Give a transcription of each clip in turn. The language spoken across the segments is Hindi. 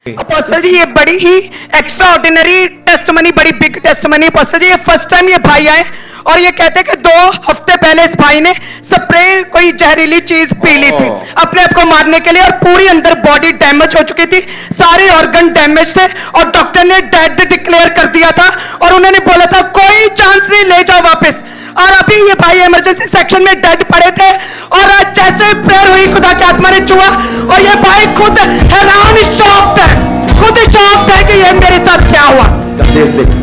अपोस्टल जी, ये बड़ी ही एक्स्ट्रा ऑर्डिनरी टेस्टमनी, बड़ी बिग टेस्टमनी। अपोस्टल जी, ये फर्स्ट टाइम ये भाई आए और ये कहते हैं कि 2 हफ्ते पहले इस भाई ने स्प्रे कोई जहरीली चीज पी ली थी अपने आप को मारने के लिए और पूरी अंदर बॉडी डैमेज हो चुकी थी, सारे ऑर्गन डैमेज थे और डॉक्टर ने डेड डिक्लेयर कर दिया था और उन्होंने बोला था कोई चांस नहीं, ले जाओ वापस। और अभी ये भाई इमरजेंसी सेक्शन में डेड पड़े थे और आज जैसे प्रेयर हुई खुदा की आत्मा ने छुआ और ये भाई खुद हैरान, शॉक्ड है, खुद शॉक्ड है कि ये मेरे साथ क्या हुआ। इसका फेस देखो,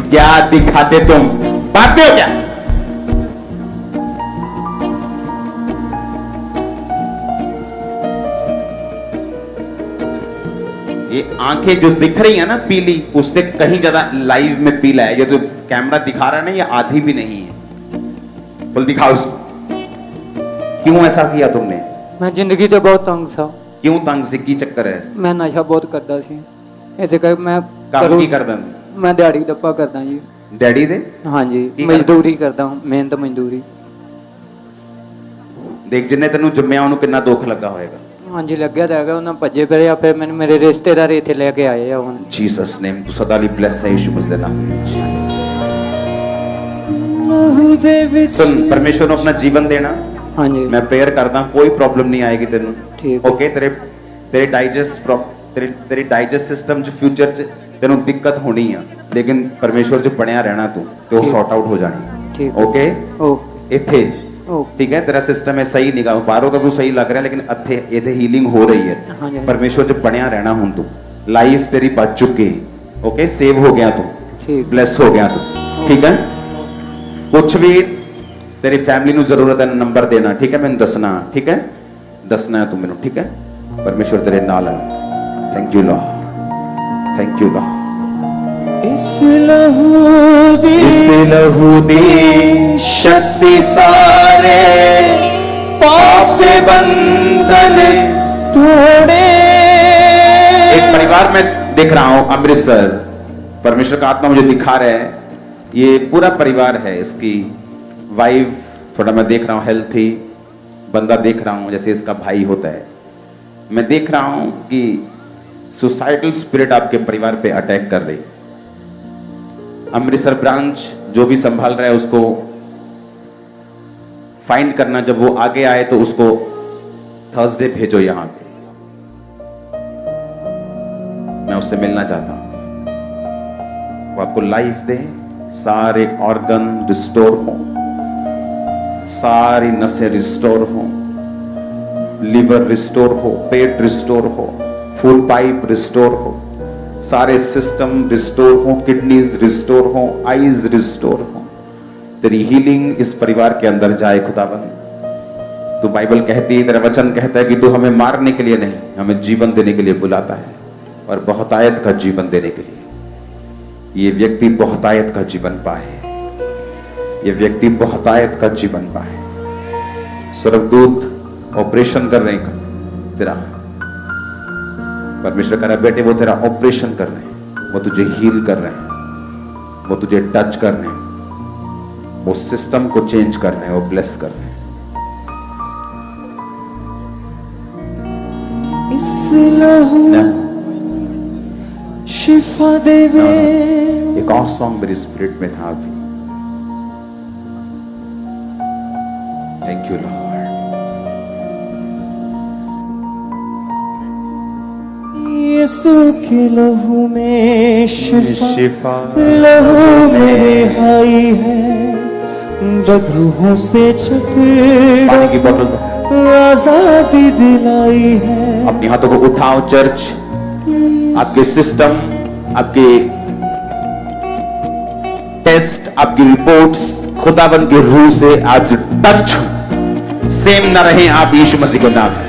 क्या दिखाते तुम, पापी हो क्या? ये आंखें जो दिख रही है ना पीली, उससे कहीं ज्यादा लाइव में पीला है। ये तो कैमरा दिखा रहा है ना, ये आधी भी नहीं है, फुल दिखाओ उसको। क्यों ऐसा किया तुमने? मैं जिंदगी तो बहुत तंग था। क्यों तंग से, की चक्कर है? मैं नशा बहुत करता सी, इसे कर मैं काम की करदा? मैं दिहाड़ी डप्पा करदा जी। डैडी दे? हाँ जी, मजदूरी करदा हूं, मेहनत मजदूरी। देख जिन्ने तेनू जम्मिया ਉਹਨੂੰ ਕਿੰਨਾ ਦੁੱਖ ਲੱਗਾ ਹੋਏਗਾ। हाँ जी, लग गया था, उन्हें भजे फिर या फिर मैंने मेरे रिश्तेदार इतने लेके आए हैं हुन। जीसस नेम, तू सदा ਲਈ ब्लेस है यीशु मसीह ਦਾ ਨਾਮ। सुन, परमेश्वर ਨੂੰ अपना जीवन देना। हाँ जी, मैं प्रेयर करदा, कोई प्रॉब्लम नहीं आएगी तेनू। ठीक, ओके? तेरे डाइजेस्ट सिस्टम च फ्यूचर च तेनू दिक्कत होनी है, लेकिन परमेश्वर च बनया रहना तू, तो सॉर्ट आउट हो जानी। ठीक, ओके? इथे ओके, ठीक है, तेरा सिस्टम है सही निगा, बाहरों तो तू सही लग रहा है, लेकिन इथे हीलिंग हो रही है। हाँ जी, परमेश्वर च बनया रहना हुन तू। लाइफ तेरी बच चुकी, ओके? सेव हो गया तू, ठीक, ब्लेस हो गया तू, ठीक है? कुछ भी तेरी फैमिली नु जरूरत है, नंबर देना, ठीक है? मैंने दसना, ठीक है? दसना है तू मैनू, ठीक है? परमेश्वर तेरे नाल है। Thank you Lord, thank you Lord. इस लहू दी शक्ति सारे पाप के बंधन तोड़े। एक परिवार में देख रहा हूं, अमृतसर, परमेश्वर का आत्मा मुझे दिखा रहा है, ये पूरा परिवार है। इसकी वाइफ थोड़ा मैं देख रहा हूं हेल्थी बंदा देख रहा हूं, जैसे इसका भाई होता है। मैं देख रहा हूं कि सुसाइडल स्पिरिट आपके परिवार पे अटैक कर रही। अमृतसर ब्रांच जो भी संभाल रहा है उसको फाइंड करना, जब वो आगे आए तो उसको थर्सडे भेजो यहां पे, मैं उससे मिलना चाहता हूं। वो आपको लाइफ दे, सारे ऑर्गन रिस्टोर हो, सारी नसें रिस्टोर हो, लिवर रिस्टोर हो, पेट रिस्टोर हो, फूड पाइप रिस्टोर हो, सारे सिस्टम रिस्टोर हो, किडनीज रिस्टोर हो, आईज रिस्टोर हो। तेरी हीलिंग इस परिवार के अंदर जाए खुदाबंद। तू बाइबल कहती है, तेरा वचन कहता है कि तू हमें मारने के लिए नहीं, हमें जीवन देने के लिए बुलाता है, और बहुतायत का जीवन देने के लिए। ये व्यक्ति बहुतायत का जीवन पाए, ये व्यक्ति बहुतायत का जीवन पाए। स्वर्गदूत ऑपरेशन कर रहे हैं तेरा, परमेश्वर कह रहा है बेटे वो तेरा ऑपरेशन कर रहे हैं, वो तुझे हील कर रहे हैं, वो तुझे टच कर रहे हैं, वो सिस्टम को चेंज कर रहे हैं, वो ब्लेस कर रहे हैं। इस लहू शिफा देवे। एक और सॉन्ग मेरे स्पिरिट में था अभी। Thank you Lord. यीशु के लहू में शिफा, लहू में रिहाई है, बदरूहों से छुटकारा, पानी की बोतल आजादी दिलाई है। अपने हाथों को उठाओ चर्च, आपके सिस्टम, आपके टेस्ट, आपकी रिपोर्ट्स खुदाबंद की रूह से आज टच सेम ना रहे आप यीशु मसीह के नाम में।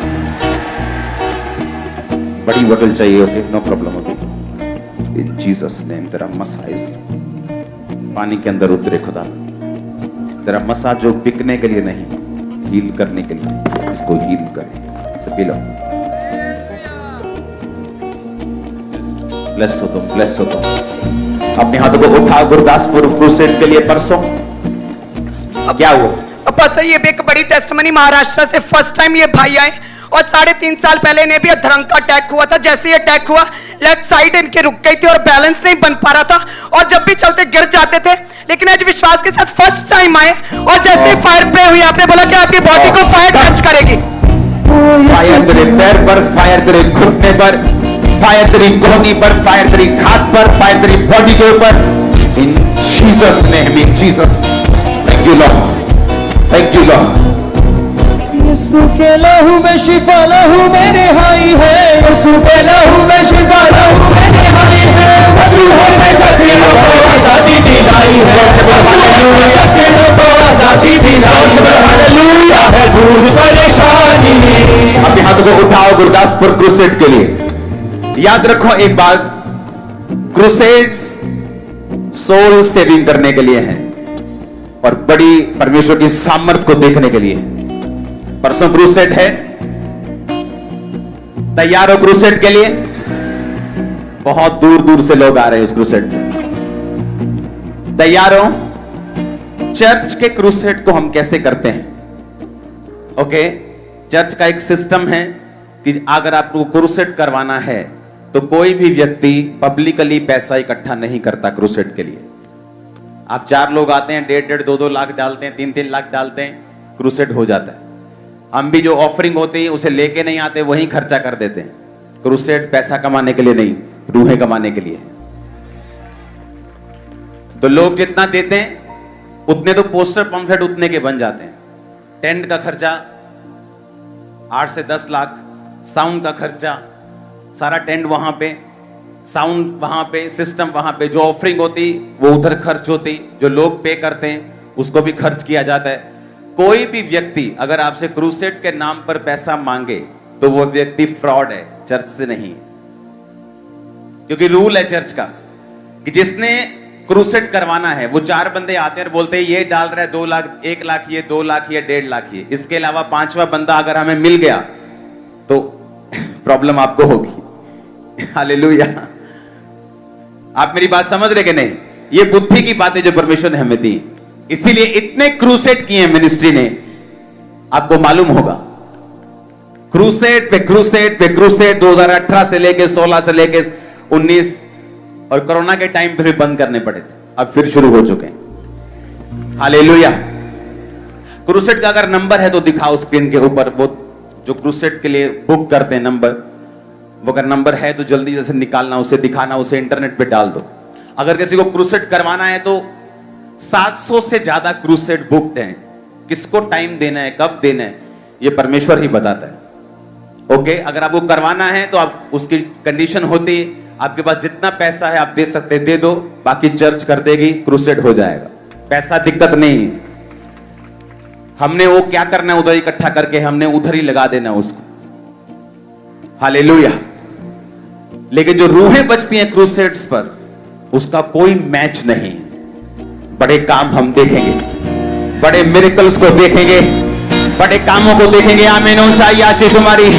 बड़ी बोतल चाहिए, okay? No problem, okay? In Jesus name तेरा मसा इस पानी के अंदर उतरे खुदा। तेरा मसा जो बिकने के लिए नहीं, हील करने के लिए, इसको हील करे। इसे पी लो। ब्लेस हो तुम, ब्लेस हो तुम। अपने हाथों को उठा। गुरदासपुर क्रूसेड के लिए परसों क्या हुआ? बस ये भी एक बड़ी टेस्टमनी, महाराष्ट्र से फर्स्ट टाइम ये भाई आए और 3.5 साल पहले इन्हें भी अधरंग का अटैक हुआ था। जैसे ही अटैक हुआ लेफ्ट साइड इनकी रुक गई थी और बैलेंस नहीं बन पा रहा था और जब भी चलते गिर जाते थे, लेकिन आज विश्वास के साथ फर्स्ट टाइम आए और जैसे फायर प्रे हुई, आपने बोला कि आपकी बॉडी को फायर टच करेगी। फायर तेरे पैर पर, फायर तेरे घुटने पर, फायर तेरी कोहनी पर, फायर तेरी हाथ पर, फायर तेरी बॉडी के ऊपर, in Jesus name, in Jesus. Thank you Lord, thank you Lord. यीशु के लहू में शिफा, लहू में रिहाई है। यीशु के लहू में शिफा, लहू में रिहाई है। मसीहों से जकीरों को आजादी दिलाई है। जकीरों को आजादी दिलाई है। हालेलुया है दूर परेशानी। अपने हाथों को उठाओ गुरदासपुर क्रूसेड के लिए। याद रखो एक बात, क्रूसेड्स सोल सेविंग करने के लिए है और बड़ी परमेश्वर की सामर्थ को देखने के लिए। परसों क्रूसेड है, तैयार हो क्रूसेड के लिए? बहुत दूर दूर से लोग आ रहे हैं उस क्रूसेड में। तैयार हो? चर्च के क्रूसेड को हम कैसे करते हैं? ओके, चर्च का एक सिस्टम है कि अगर आपको क्रूसेड करवाना है तो कोई भी व्यक्ति पब्लिकली पैसा इकट्ठा नहीं करता क्रूसेड के लिए। आप 4 लोग आते हैं, 1.5 2 लाख डालते हैं, 3 लाख डालते हैं, क्रूसेड हो जाता है। हम भी जो ऑफरिंग होती है उसे लेके नहीं आते, वहीं खर्चा कर देते हैं। क्रूसेड पैसा कमाने के लिए नहीं, रूहें कमाने के लिए। तो लोग जितना देते हैं उतने तो पोस्टर पंफलेट उतने के बन जाते हैं। टेंट का खर्चा 8 से 10 लाख, साउंड का खर्चा, सारा टेंट वहां पे, साउंड वहां पे, सिस्टम वहां पे, जो ऑफरिंग होती वो उधर खर्च होती, जो लोग पे करते हैं उसको भी खर्च किया जाता है। कोई भी व्यक्ति अगर आपसे क्रूसेड के नाम पर पैसा मांगे तो वो व्यक्ति फ्रॉड है, चर्च से नहीं। क्योंकि रूल है चर्च का कि जिसने क्रूसेड करवाना है वो 4 बंदे आते हैं और बोलते हैं ये डाल रहा है 2 लाख, 1 लाख ये, 2 लाख ये, 1.5 लाख ये। इसके अलावा 5वां बंदा अगर हमें मिल गया तो प्रॉब्लम आपको होगी। हालेलुया। आप मेरी बात समझ रहे कि नहीं? ये बुद्धि की बातें जो परमेश्वर ने हमें दी, इसीलिए इतने क्रूसेड किए हैं मिनिस्ट्री ने। आपको मालूम होगा क्रूसेड पे क्रूसेड पे क्रूसेड 2018 से लेके 16 से लेके 19 और कोरोना के टाइम पे भी बंद करने पड़े थे, अब फिर शुरू हो चुके हैं। हालेलुया। क्रूसेड का अगर नंबर है तो दिखाओ स्क्रीन के ऊपर, वो जो क्रूसेड के लिए बुक करते हैं नंबर, वो अगर नंबर है तो जल्दी जैसे निकालना, उसे दिखाना, उसे इंटरनेट पे डाल दो। अगर किसी को क्रूसेड करवाना है तो 700 से ज्यादा क्रूसेड बुक्ड हैं। किसको टाइम देना है, कब देना है, ये परमेश्वर ही बताता है। ओके, अगर आपको करवाना है तो आप उसकी कंडीशन होती है, आपके पास जितना पैसा है आप दे सकते दे दो, बाकी चर्च कर देगी, क्रूसेड हो जाएगा। पैसा दिक्कत नहीं है, हमने वो क्या करना है उधर इकट्ठा करके हमने उधर ही लगा देना उसको। हालेलुया। लेकिन जो रूहें बचती हैं क्रूसेड्स पर, उसका कोई मैच नहीं। बड़े काम हम देखेंगे, बड़े मिरेकल्स को देखेंगे, बड़े कामों को देखेंगे। आमीन। ऊंचाई आशीष तुम्हारी।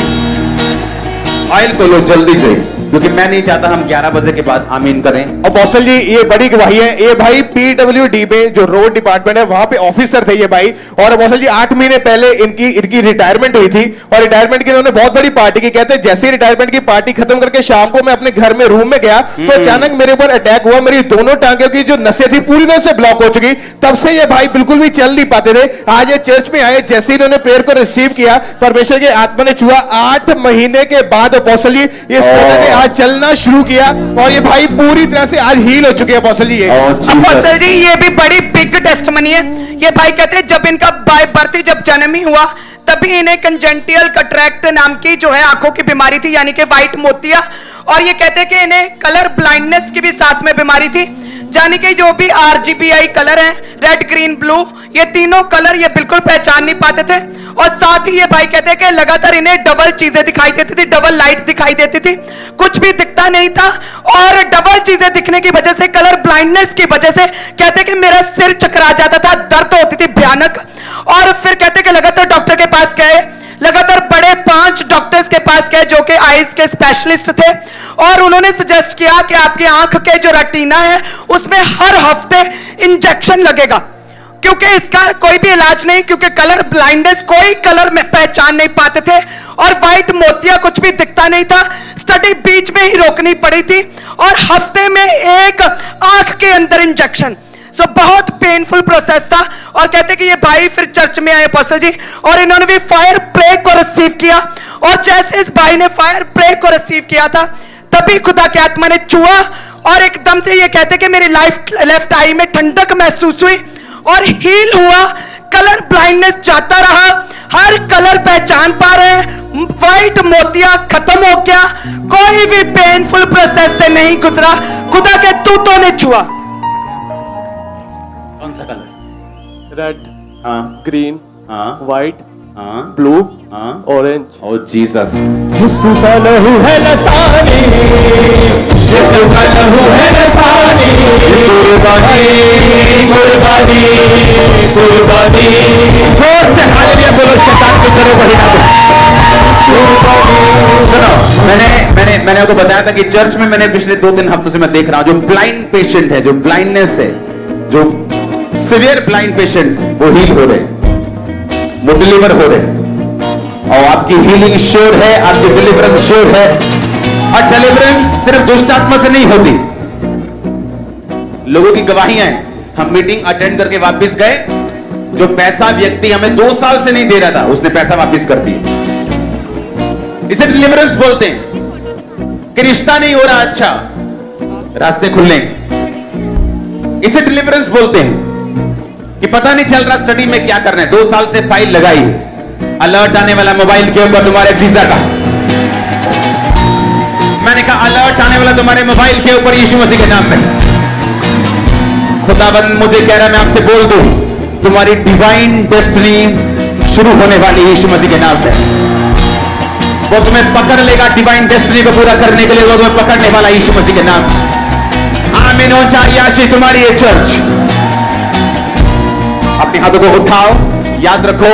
ऑयल को लो जल्दी से, क्योंकि मैं नहीं चाहता हम 11 बजे के बाद आमीन करें। अपोस्टल जी ये बड़ी गवाही है। ये भाई पीडब्ल्यूडी में जो रोड डिपार्टमेंट है वहां पे ऑफिसर थे ये भाई, और अपोस्टल जी 8 महीने पहले इनकी रिटायरमेंट हुई थी और रिटायरमेंट की इन्होंने बहुत बड़ी पार्टी की। कहते हैं जैसे ही रिटायरमेंट की पार्टी खत्म करके शाम को मैं अपने घर में रूम में गया तो अचानक मेरे ऊपर अटैक हुआ। मेरी दोनों टांगों की जो नसें थी पूरी तरह से ब्लॉक हो चुकी। तब से ये भाई बिल्कुल भी चल नहीं पाते थे। आज ये चर्च में आए, जैसे इन्होंने प्रेयर को रिसीव किया, परमेश्वर के आत्मा ने छुआ। 8 महीने के बाद अपोस्टल जी इस ने आज चलना शुरू किया और ये भाई पूरी तरह से आज हील हो चुके हैं अपोस्टल जी। अपोस्टल जी ये भी बड़ी बिग टेस्टिमनी है। ये भाई कहते हैं जब इनका बाय बर्थ जब जन्म ही हुआ तभी इन्हें कंजेंटियल कैटरैक्ट नाम की जो है आंखों की बीमारी थी, यानी कि व्हाइट मोतिया, और ये कहते हैं कि इन्हें कलर ब्लाइंडनेस की भी साथ में बीमारी थी, यानी कि जो भी RGBI कलर है, रेड ग्रीन ब्लू, ये तीनों कलर ये बिल्कुल पहचान नहीं पाते थे। और साथ ही ये भाई कहते हैं कि लगातार इन्हें डबल चीजें दिखाई देती थी, डबल लाइट दिखाई देती थी, कुछ भी दिखता नहीं था। और डबल चीजें दिखने की वजह से, कलर ब्लाइंडनेस की वजह से कहते कि मेरा सिर चकरा जाता था, दर्द होती थी भयानक। और फिर कहते कि लगातार डॉक्टर के पास गए, लगातार बड़े 5 डॉक्टर्स के पास गए जो कि आईज के स्पेशलिस्ट थे, और उन्होंने सजेस्ट किया कि आपकी आंख के जो रेटिना है उसमें हर हफ्ते इंजेक्शन लगेगा। क्योंकि इसका कोई भी इलाज नहीं, क्योंकि कलर ब्लाइंडनेस, कोई कलर में पहचान नहीं पाते थे और व्हाइट मोतिया कुछ भी दिखता नहीं था। स्टडी बीच में ही रोकनी पड़ी थी और हफ्ते में एक आंख के अंदर इंजेक्शन। सो बहुत पेनफुल प्रोसेस था। और कहते कि ये भाई फिर चर्च में आए अपोस्टल जी, और इन्होंने भी फायर प्रे को रिसीव किया। और जैसे इस भाई ने फायर प्रे को रिसीव किया था, तभी खुदा की आत्मा ने छुआ और एकदम से ये कहते कि मेरी लेफ्ट आई में ठंडक महसूस हुई और हील हुआ। कलर ब्लाइंडनेस जाता रहा, हर कलर पहचान पा रहे हैं, व्हाइट मोतिया खत्म हो गया, कोई भी पेनफुल प्रोसेस से नहीं गुजरा, खुदा के दूतों ने छुआ। कौन सा कलर? रेड, हाँ, ग्रीन, हाँ, व्हाइट, हाँ, ब्लू, हाँ, ऑरेंज। ओ जीसस। यीशु का लहू है लसानी, यीशु का लहू है लसानी, कुर्बानी कुर्बानी कुर्बानी। जोर से हालेलुया बोलो, शैतान को करो वही ना। सुनो, मैंने आपको बताया था कि चर्च में मैंने पिछले 2-3 हफ्तों से मैं देख रहा हूं, जो ब्लाइंड पेशेंट है, जो ब्लाइंडनेस है, जो सीवियर ब्लाइंड पेशेंट्स, वो हील हो रहे, वो डिलीवर हो रहे, और आपकी हीलिंग श्योर है, आपकी डिलीवरेंस श्योर है। और डिलीवरेंस सिर्फ दुष्ट आत्मा से नहीं होती। लोगों की गवाहियां हैं, हम मीटिंग अटेंड करके वापस गए, जो पैसा व्यक्ति हमें 2 साल से नहीं दे रहा था, उसने पैसा वापस कर दिया। इसे डिलीवरेंस बोलते हैं कि रिश्ता नहीं हो रहा, अच्छा रास्ते खुलेंगे। इसे डिलीवरेंस बोलते हैं कि पता नहीं चल रहा स्टडी में क्या करना है, 2 साल से फाइल लगाई, अलर्ट आने वाला मोबाइल के ऊपर तुम्हारे वीजा का। मैंने कहा अलर्ट आने वाला तुम्हारे मोबाइल के ऊपर यीशु मसीह के नाम में। खुदाबंद मुझे कह रहा है मैं आपसे बोल दूं, तुम्हारी डिवाइन डेस्टिनी शुरू होने वाली यीशु मसीह के नाम में। वो तुम्हें पकड़ लेगा, डिवाइन डेस्टिनी को पूरा करने के लिए वो तुम्हें पकड़ने वाला यीशु मसीह के नाम। आमीन हो चाहिए आशीष तुम्हारी ये चर्च। अपने हाथों को उठाओ, याद रखो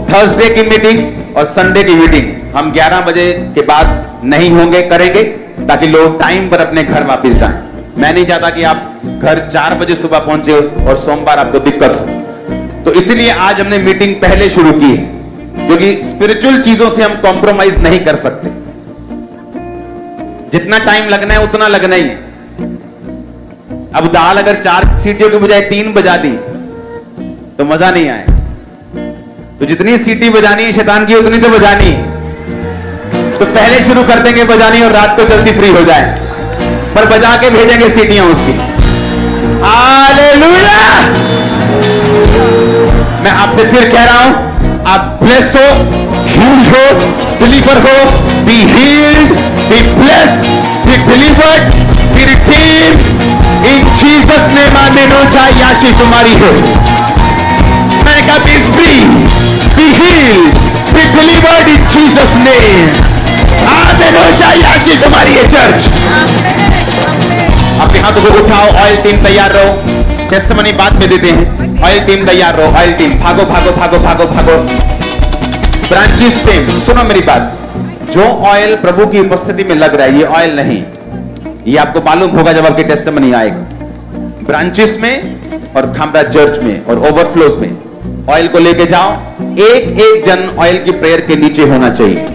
थर्सडे की मीटिंग और संडे की मीटिंग हम 11 बजे के बाद नहीं होंगे, करेंगे, ताकि लोग टाइम पर अपने घर वापस जाएं। मैं नहीं चाहता कि आप घर 4 बजे सुबह पहुंचे और सोमवार आपको दिक्कत हो। तो इसीलिए आज हमने मीटिंग पहले शुरू की है, क्योंकि स्पिरिचुअल चीजों से हम कॉम्प्रोमाइज नहीं कर सकते। जितना टाइम लगना है उतना लगना ही है। अब दाल अगर 4 सीटियों के बजाय 3 बजा दी तो मजा नहीं आए। तो जितनी सीटी बजानी है शैतान की उतनी तो बजानी है। तो पहले शुरू कर देंगे बजानी और रात को जल्दी फ्री हो जाए, पर बजा के भेजेंगे सीटियां उसकी। हालेलुया। मैं आपसे फिर कह रहा हूं, आप ब्लेस हो, हील्ड हो, डिलीवर हो, be healed, be blessed, be delivered, be redeemed in Jesus name. आमीन हो चाहिए आशीष तुम्हारी हो। मैं कहा B free, be healed, be delivered in Jesus name. आमीन हो चाहिए आशीष तुम्हारी है चर्च। अपने हाथों को उठाओ, ऑयल टीम तैयार रहो, टेस्टिमनी बाद में देते हैं। ऑयल टीम तैयार रहो, ऑयल टीम भागो भागो भागो भागो भागो। ब्रांचेस से सुनो मेरी बात, जो ऑयल प्रभु की उपस्थिति में लग रहा है ये ऑयल नहीं, ये आपको मालूम होगा जब आपकी टेस्टिमनी आएगा। ब्रांचेस में और खामरा चर्च में और ओवरफ्लोज में ऑयल को लेके जाओ, एक एक जन ऑयल की प्रेयर के नीचे होना चाहिए।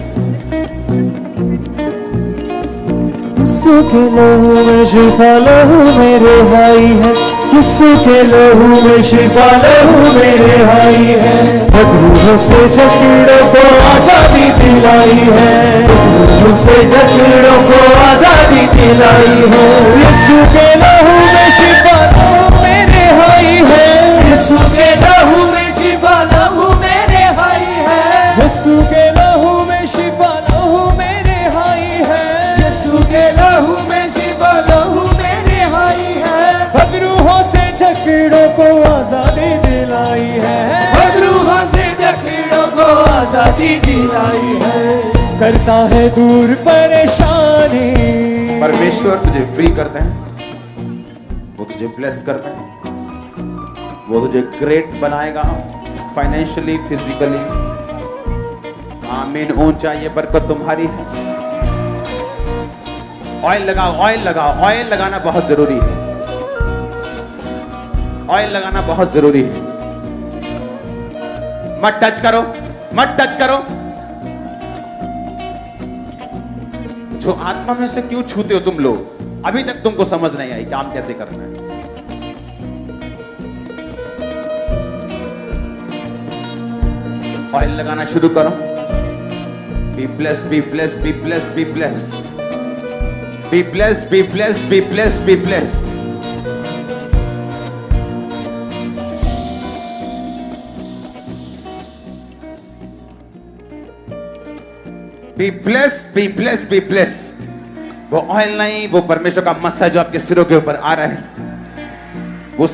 यीशु के लहू में शिफा, लहू मेरे भाई है, यीशु के लहू में शिफा, लहू मेरे भाई है। बदरूह से जकड़ों को आजादी दिलाई है, बदरूह से जकड़ों को आजादी दिलाई है। यीशु के लहू में शिफा, लहू मेरे भाई है, यीशु के लहू में शिफा, लहू मेरे भाई है। यीशु के लहू में शिफा, लहू मेरे भाई है, यीशु के लहू में शिफा, लहू मेरे भाई है। बदरूहों से जकड़ों को आजादी दिलाई है, बदरूहों से जकड़ों को आजादी दिलाई है। करता है दूर परेशानी, परमेश्वर तुझे फ्री करता है, वो तुझे ब्लेस करता है, वो तुझे ग्रेट बनाएगा फाइनेंशियली, फिजिकली। आमीन। ऊंचा ये बरकत तुम्हारी है। ऑयल लगाओ, ऑयल लगाओ, ऑयल लगाना बहुत जरूरी है, ऑयल लगाना बहुत जरूरी है। मत टच करो, मत टच करो। जो आत्मा में से क्यों छूते हो तुम लोग? अभी तक तुमको समझ नहीं आई काम कैसे करना है। ऑयल लगाना शुरू करो। Be blessed, be blessed, be blessed, be blessed, be blessed, be blessed, be blessed, be blessed. Be blessed, be blessed, be blessed. वो ऑयल नहीं, वो परमेश्वर का मसा जो आपके सिरों के ऊपर आ रहा है, वो